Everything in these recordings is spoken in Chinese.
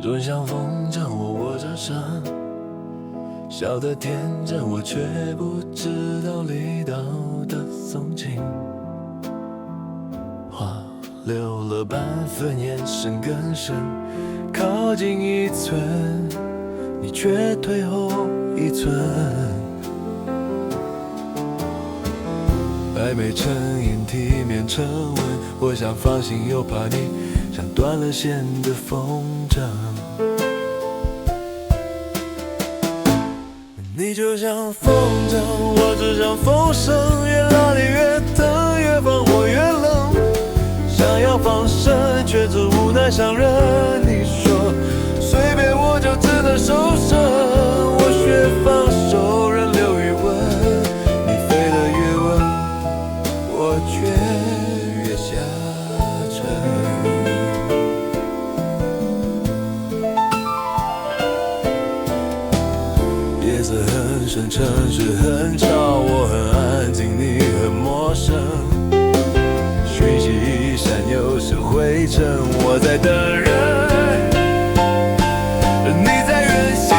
若像风筝我握着绳，笑得天真，我却不知道力道的松紧。话留了半分，眼神更深，靠近1寸，你却退后1寸。暧昧成瘾，体面沉稳，我想放心，又怕你像断了线的风筝。你就像风筝，我只像风声，越拉你越疼，越放我越冷。想要放生，却只无奈伤人。你说随便我就只能收手，我学放手，任留余温。你飞得越稳，我却越下沉。夜色很深，城市很吵，我很安静，你很陌生。讯息一闪又是灰尘，我在等人，你在远行。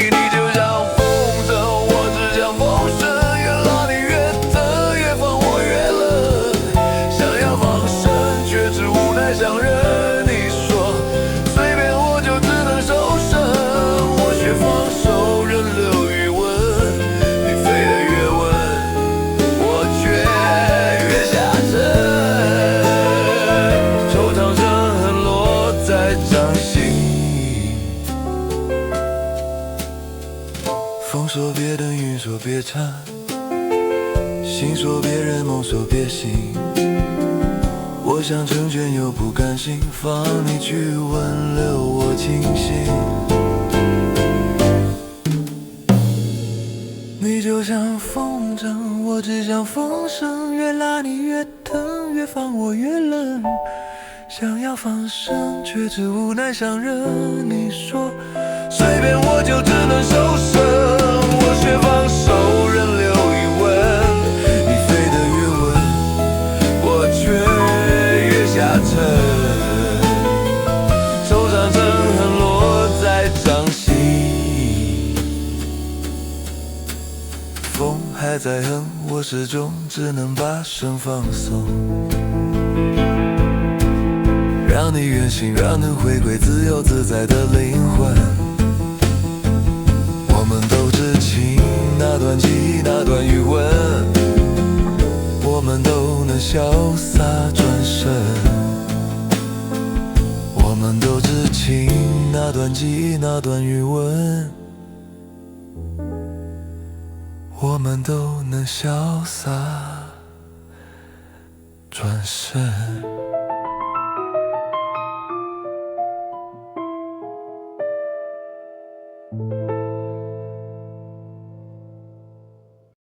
你就像风筝，我只像风声，越拉你越疼，越放我越冷。想要放生，却只无奈伤人。你说随便我就只能收手，我却放手，任留余温。你飞得越稳，我却越下沉。惆怅着痕落在掌心。风说别等，云说别缠，心说别人，梦说别醒。我想成全又不甘心，放你去挽留我清醒。你就像风筝，我只像风声，越拉你越疼，越放我越冷。想要放生，却只无奈伤人。你说随便我就只能收手，我却放手，任留余温。你飞得越稳，我却越下沉。惆怅成痕落在掌心。风还在哼，我始终只能把声放松，让你远行，让能回归自由自在的灵魂。我们都知情，那段记忆，那段余温，我们都能潇洒转身。我们都知情，那段记忆，那段余温，我们都能潇洒转身。